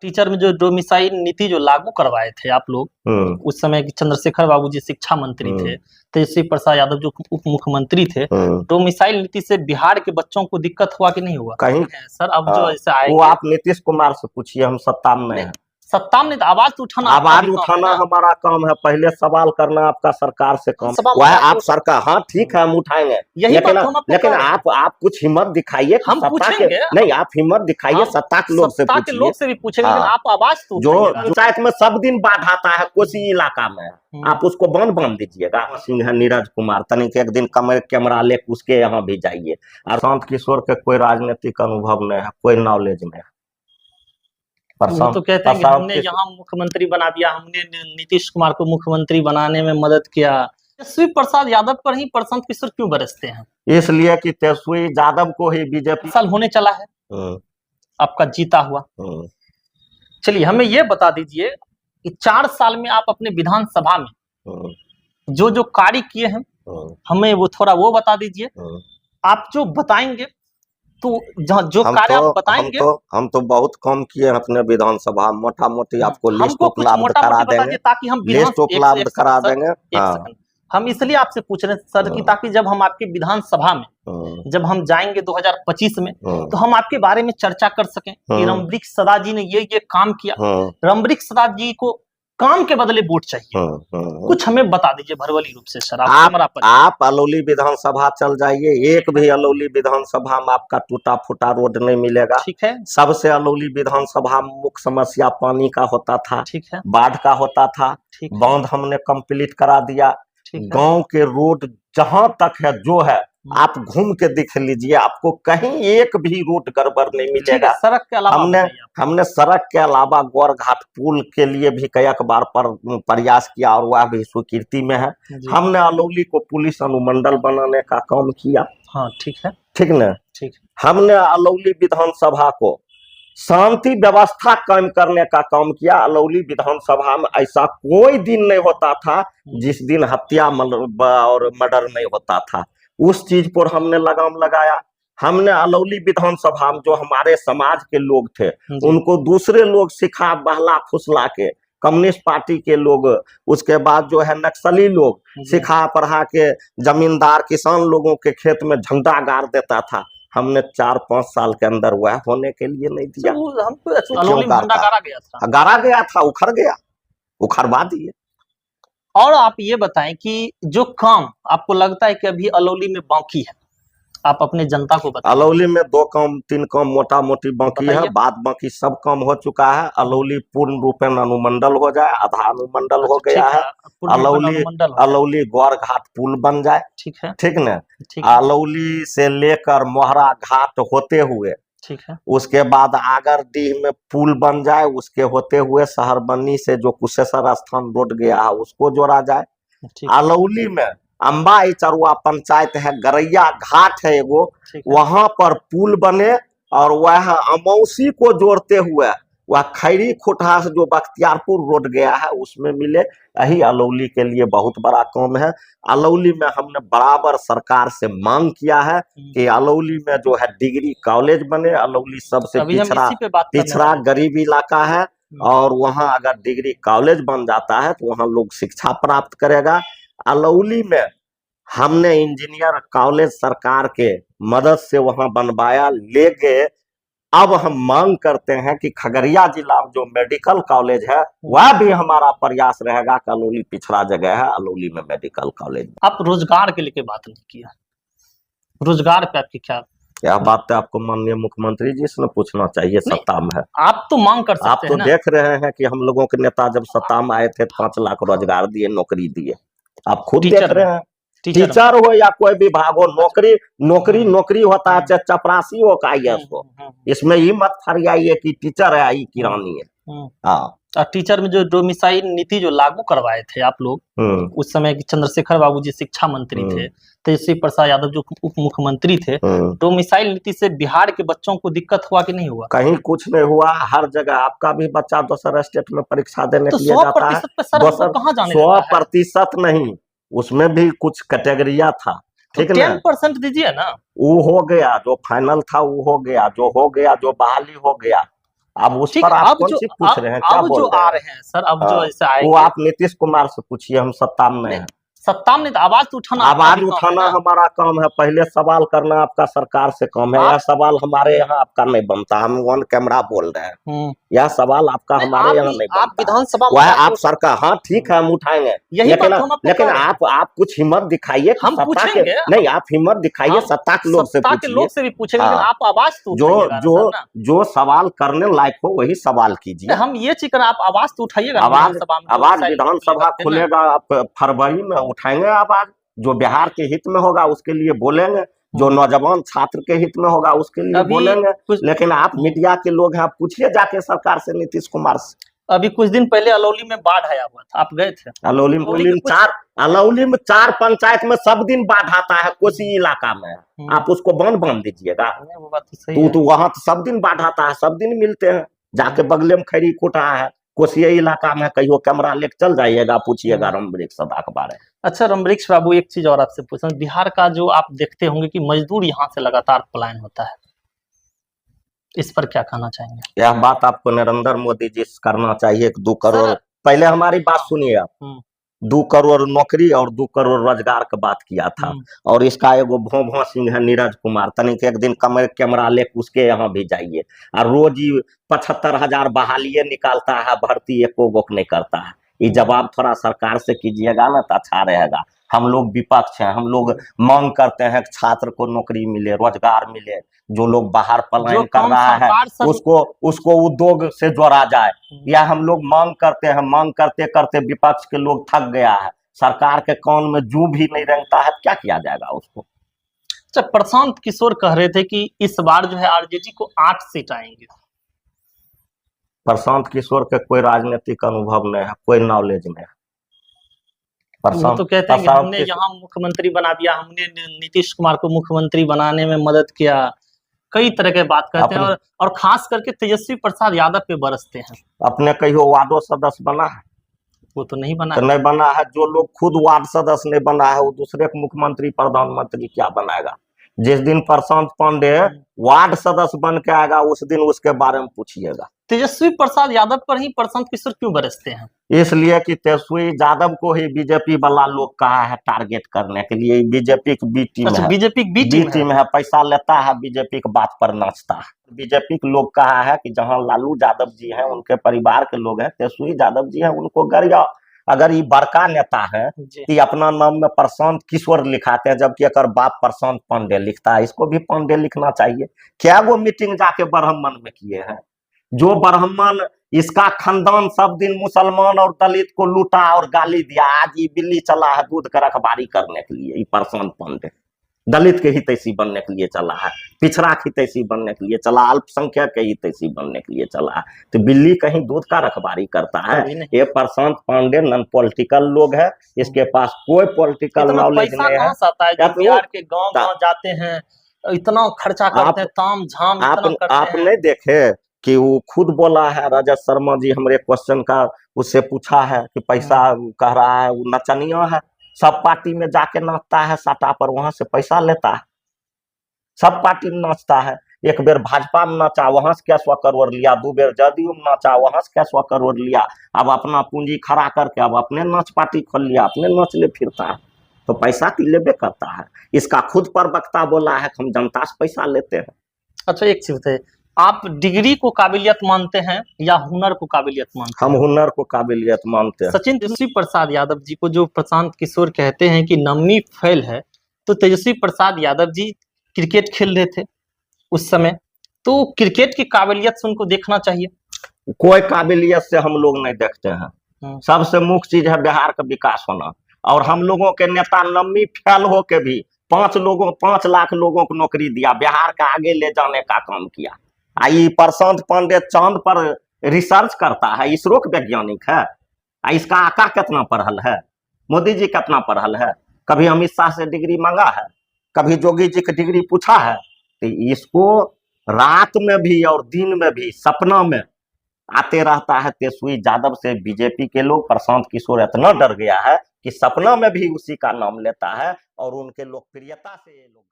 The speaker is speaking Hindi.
टीचर में जो डोमिसाइल नीति जो लागू करवाए थे आप लोग, उस समय चंद्रशेखर बाबू जी शिक्षा मंत्री थे, तेजस्वी प्रसाद यादव जो उप मुख्यमंत्री थे, डोमिसाइल नीति से बिहार के बच्चों को दिक्कत हुआ कि नहीं हुआ? कहीं सर अब जो ऐसे आए, वो आप नीतीश कुमार से पूछिए, हम सत्ता में हैं। सत्ता में आवाज तो उठाना, आवाज उठाना हमारा काम है, पहले सवाल करना आपका सरकार से काम। वह आप सरकार, हाँ ठीक है हम उठाएंगे, लेकिन आप कुछ हिम्मत दिखाइए, हम पूछेंगे। नहीं आप हिम्मत दिखाइए, सत्ता के लोग से पूछिए, लोग से भी पूछेंगे, लेकिन आप आवाज तो जो पंचायत में सब दिन बाढ़ आता है कोसी इलाका में, आप उसको बांध दीजिएगा। सिंह नीरज कुमार तनिक एक दिन कैमरा ले उसके यहाँ भी जाइए। और शांत किशोर के कोई राजनीतिक अनुभव नहीं है, कोई नॉलेज नहीं है। वो तो कहते हैं कि हमने यहाँ मुख्यमंत्री बना दिया, हमने नीतीश कुमार को मुख्यमंत्री बनाने में मदद किया। तेजस्वी प्रसाद यादव पर ही प्रशांत किशोर क्यों बरसते हैं? इसलिए कि तेजस्वी यादव को ही बीजेपी साल होने चला है आपका जीता हुआ। चलिए हमें ये बता दीजिए कि 4 साल में आप अपने विधानसभा में जो जो कार्य किए हैं, हमें वो थोड़ा वो बता दीजिए। आप जो बताएंगे तो जो कार्य आप बताएंगे, हम तो बहुत कम किए अपने विधानसभा, मोटा मोटी आपको लिस्ट उपलब्ध करा देंगे, ताकि हम लिस्ट उपलब्ध करा देंगे। हम इसलिए आपसे पूछ रहे हैं सर कि ताकि जब हम आपके विधानसभा में जब हम जाएंगे 2025 में, तो हम आपके बारे में चर्चा कर सकें कि रमवृक्ष सदा जी ने ये काम किया। रमवृक्ष सदा जी को काम के बदले वोट चाहिए, कुछ हमें बता दीजिए भरवली रूप से सर। आप अलौली विधानसभा चल जाइए, एक भी अलौली विधानसभा में आपका टूटा फूटा रोड नहीं मिलेगा। ठीक है। सबसे अलौली विधानसभा में मुख्य समस्या पानी का होता था, ठीक है, बाढ़ का होता था, बांध हमने कंप्लीट करा दिया। गांव के रोड जहां तक है जो है, आप घूम के देख लीजिए, आपको कहीं एक भी रोड गड़बड़ नहीं मिलेगा। सड़क के अलावा हमने सड़क के अलावा गौर घाट पुल के लिए भी कई बार प्रयास किया और वह भी स्वीकृति में है। हमने अलौली को पुलिस अनुमंडल बनाने का काम किया। हाँ ठीक है, ठीक न, ठीक। हमने अलौली विधानसभा को शांति व्यवस्था कायम करने का काम किया। अलौली विधानसभा में ऐसा कोई दिन नहीं होता था जिस दिन हत्या और मर्डर नहीं होता था, उस चीज पर हमने लगाम लगाया। हमने अलौली विधानसभा में जो हमारे समाज के लोग थे उनको दूसरे लोग सिखा बहला फुसला के, कम्युनिस्ट पार्टी के लोग, उसके बाद जो है नक्सली लोग सिखा पढ़ा के जमींदार किसान लोगों के खेत में झंडा गाड़ देता था। हमने 4-5 साल के अंदर वह होने के लिए नहीं दिया। गाड़ा गया था, उखड़ गया, उखड़वा दिए। और आप ये बताएं कि जो काम आपको लगता है कि अभी अलौली में बाकी है, आप अपने जनता को बताएं। अलौली में 2-3 काम मोटा मोटी बाकी है, बाद बाकी सब काम हो चुका है। अलौली पूर्ण रूपेण अनुमंडल हो जाए, आधा अनुमंडल हो गया है। अलौली गौर घाट पुल बन जाए, ठीक है, ठीक न। अलौली से लेकर मोहरा घाट होते हुए, ठीक है, उसके बाद आगरडीह में पुल बन जाए, उसके होते हुए शहरबनी से जो कुशेश्वर स्थान रोड गया है उसको जोड़ा जाए। अलौली में अंबाई चरुआ पंचायत है, गरैया घाट है एगो, वहां पर पुल बने और वह अमौसी को जोड़ते हुए वह खैरी खोटा से जो बख्तियारपुर रोड गया है उसमें मिले। यही अलौली के लिए बहुत बड़ा काम है। अलौली में हमने बराबर सरकार से मांग किया है कि अलौली में जो है डिग्री कॉलेज बने। अलौली सबसे पिछड़ा गरीब इलाका है और वहाँ अगर डिग्री कॉलेज बन जाता है तो वहाँ लोग शिक्षा प्राप्त करेगा। अलौली में हमने इंजीनियर कॉलेज सरकार के मदद से वहाँ बनवाया, ले गए। अब हम मांग करते हैं कि खगड़िया जिला में जो मेडिकल कॉलेज है वह भी हमारा प्रयास रहेगा कि अलौली पिछड़ा जगह है, अलौली में मेडिकल कॉलेज। आप रोजगार के लेके बात नहीं किया, रोजगार पे आपकी क्या बात है? आपको माननीय मुख्यमंत्री जी से पूछना चाहिए, सत्ता में है। आप तो मांग कर सकते आप तो देख रहे हैं कि हम लोगों के नेता जब सत्ता में आए थे 5 लाख रोजगार दिए, नौकरी दिए। आप खुद देख रहे हैं, टीचर हो या कोई विभाग हो, नौकरी होता है, चाहे चपरासी हो का IAS हो। इसमें ही मत फरियाइए कि टीचर है आई किरानी है। हाँ, टीचर में जो डोमिसाइल नीति जो लागू करवाए थे आप लोग, उस समय चंद्रशेखर बाबू जी शिक्षा मंत्री थे, तेजस्वी प्रसाद यादव जो उप मुख्यमंत्री थे, डोमिसाइल नीति से बिहार के बच्चों को दिक्कत हुआ कि नहीं हुआ? कहीं कुछ नहीं हुआ, हर जगह। आपका भी बच्चा दूसरा स्टेट में परीक्षा देने के लिए जाता है, 100% नहीं, उसमें भी कुछ कैटेगरिया था, ठीक है ना। 10% दीजिए ना, वो हो गया, जो फाइनल था वो हो गया, जो बहाली हो गया। अब उस ठीक, पर आप अब कौन जो सी पूछ रहे हैं, क्या अब बोल जो रहे आ हैं? रहे हैं सर, अब जो हाँ, ऐसे वो आएंगे, आप नीतीश कुमार से पूछिए, हम सत्ता में नहीं, हैं। सत्ता में नहीं तो आवाज तो उठाना आपका आवाज भी काम है उठाना ना। हमारा काम है, पहले सवाल करना आपका सरकार से काम है। यह आप सवाल हमारे यहाँ आपका नहीं बनता, हम ऑन कैमरा बोल रहे हैं। हम्म, यह सवाल आपका नहीं, हमारे यहाँ नहीं आप बनता है। विधानसभा में वह बात आप सरकार, हाँ ठीक है हम उठाएंगे, यही लेकिन बात तो हम आपको लेकिन कह रहे हैं। आप कुछ हिम्मत दिखाइए कि हम सत्ता के, पूछेंगे, नहीं आप हिम्मत दिखाइए, हम सत्ता के लोग से सत्ता के पूछिए। लोग से भी पूछेंगे, लेकिन हाँ, आप आवाज तो जो उठाइएगा ना जो सर ना। जो सवाल करने लायक हो वही सवाल कीजिए। हम ये चीज आप आवाज तो उठाइएगा ना आवाज विधानसभा में, जो आवाज मिसाइल को विधानसभा लेकर के ना। खुलेगा, आप फरवरी में उठाएंगे आवाज, जो बिहार के हित में होगा उसके लिए बोलेंगे, जो नौजवान छात्र के हित में होगा उसके लिए अभी बोलेंगे। कुछ लेकिन आप मीडिया के लोग हैं, आप पूछिए जाके सरकार से, नीतीश कुमार से। अभी कुछ दिन पहले अलौली में बाढ़ आया हुआ था, आप गए थे? अलौली में अलौली में 4 पंचायत में सब दिन बाढ़ आता है, कोसी इलाका में। आप उसको बांध दीजिएगा, वो बात तो सही है। तो वहां तो सब दिन बाढ़ आता है, सब दिन मिलते हैं। जाके बगले में खैरी कोटा है, कोसिया इलाका में, कहियो कैमरा लेके चल जाइएगा, पूछिएगा रमवृक्ष सदा के बारे में। अच्छा रमवृक्ष बाबू, एक चीज और आपसे पूछना, बिहार का जो आप देखते होंगे कि मजदूर यहाँ से लगातार पलायन होता है, इस पर क्या कहना चाहेंगे? यह बात आपको नरेंद्र मोदी जी से करना चाहिए कि 2 करोड़, पहले हमारी बात सुनिए आप। 2 करोड़ नौकरी और 2 करोड़ रोजगार की बात किया था, और इसका एगो भों सिंह है नीरज कुमार, तनिक एक दिन कैमरा ले उसके यहाँ भी जाइए, और रोज ही 75,000 बहालिए निकालता है, भर्ती एको गो नहीं करता है। ये जवाब थोड़ा सरकार से कीजिएगा ना तो अच्छा रहेगा। हम लोग विपक्ष हैं, हम लोग मांग करते हैं कि छात्र को नौकरी मिले, रोजगार मिले, जो लोग बाहर पलायन कर रहा है उसको उद्योग से जोड़ा जाए। या हम लोग मांग करते हैं, मांग करते करते विपक्ष के लोग थक गया है, सरकार के कान में जू भी नहीं रेंगता है, क्या किया जाएगा उसको? अच्छा, प्रशांत किशोर कह रहे थे कि इस बार जो है आरजेडी को 8 सीट आएंगे। प्रशांत किशोर के कोई राजनीतिक अनुभव नहीं है, कोई नॉलेज नहीं है। वो तो कहते हैं कि हमने यहाँ मुख्यमंत्री बना दिया, हमने नीतीश कुमार को मुख्यमंत्री बनाने में मदद किया, कई तरह के बात करते हैं, और खास करके तेजस्वी प्रसाद यादव पे बरसते हैं। अपने कहियो वार्डो सदस्य बना है? वो तो नहीं बना, तो नहीं बना है। जो लोग खुद वार्ड सदस्य नहीं बना है वो दूसरे को मुख्यमंत्री प्रधानमंत्री क्या बनाएगा? जिस दिन प्रशांत पांडे वार्ड सदस्य बन के आएगा उस दिन उसके बारे में पूछिएगा। तेजस्वी प्रसाद यादव पर ही प्रशांत किशोर क्यों बरसते हैं? इसलिए कि तेजस्वी यादव को ही बीजेपी वाला लोग कहा है टारगेट करने के लिए। बीजेपी की बी टीम है, बीजेपी की बी टीम है, पैसा लेता है, बीजेपी की बात पर नाचता है। बीजेपी के लोग कहा है कि जहां लालू यादव जी हैं, उनके परिवार के लोग हैं, तेजस्वी यादव जी हैं, उनको गरिया। अगर ये बड़का नेता है तो अपना नाम में प्रशांत किशोर लिखाते हैं, जबकि एक बाप प्रशांत पांडे लिखता है, इसको भी पांडे लिखना चाहिए। क्या वो मीटिंग जाके ब्राह्मण में किए हैं? जो ब्राह्मण, इसका खानदान सब दिन मुसलमान और दलित को लूटा और गाली दिया, आज ये बिल्ली चला है दूध का रखवारी करने के लिए। ये प्रशांत पांडे दलित के हितैषी बनने के लिए चला है, पिछड़ा के हितैषी बनने के लिए चला, अल्पसंख्यक के हितैषी बनने के लिए चला है। तो बिल्ली कहीं दूध का रखवारी करता है? ये प्रशांत पांडे नॉन पॉलिटिकल लोग है, इसके पास कोई पॉलिटिकल नॉलेज नहीं है। बिहार के गांव जाते हैं, इतना खर्चा करते हैं, ताम झाम इतना करते हैं। आप नहीं देखे कि वो खुद बोला है, रजत शर्मा जी हमारे क्वेश्चन का उससे पूछा है कि पैसा कह रहा है, वो नचनिया है, सब पार्टी में जाके नाचता है, साटा पर वहां से पैसा लेता है, सब पार्टी में नाचता है। एक बेर भाजपा में नाचा, वहां से क्या 100 करोड़ लिया, 2 बेर जदयू में नाचा, वहां से क्या 100 करोड़ लिया। अब अपना पूंजी खड़ा करके अब अपने नाच पार्टी खोल लिया, अपने नाच ले फिरता है, तो पैसा तो लेबे करता है। इसका खुद पर वक्ता बोला है हम जनता से पैसा लेते हैं। अच्छा एक चीज है, आप डिग्री को काबिलियत मानते हैं या हुनर को काबिलियत मानते हैं? हम हुनर को काबिलियत मानते हैं। सचिन, तेजस्वी प्रसाद यादव जी को जो प्रशांत किशोर कहते हैं कि नवनी फेल है, तो तेजस्वी प्रसाद यादव जी क्रिकेट खेल रहे थे उस समय, तो क्रिकेट की काबिलियत से उनको देखना चाहिए। कोई काबिलियत से हम लोग नहीं देखते हैं। सबसे मुख्य चीज है बिहार का विकास होना, और हम लोगों के नेता नवनी फेल हो के भी 5 लाख लोगों को नौकरी दिया, बिहार का आगे ले जाने का काम किया। आई प्रशांत पांडे चांद पर रिसर्च करता है, इसरो के वैज्ञानिक है। इसका आका कितना पढ़ल है, मोदी जी कितना पढ़ल है? कभी अमित शाह से डिग्री मांगा है? कभी योगी जी की डिग्री पूछा है? तो इसको रात में भी और दिन में भी सपना में आते रहता है तेजस्वी यादव से। बीजेपी के लोग, प्रशांत किशोर इतना डर गया है कि सपना में भी उसी का नाम लेता है, और उनके लोकप्रियता से ये लोग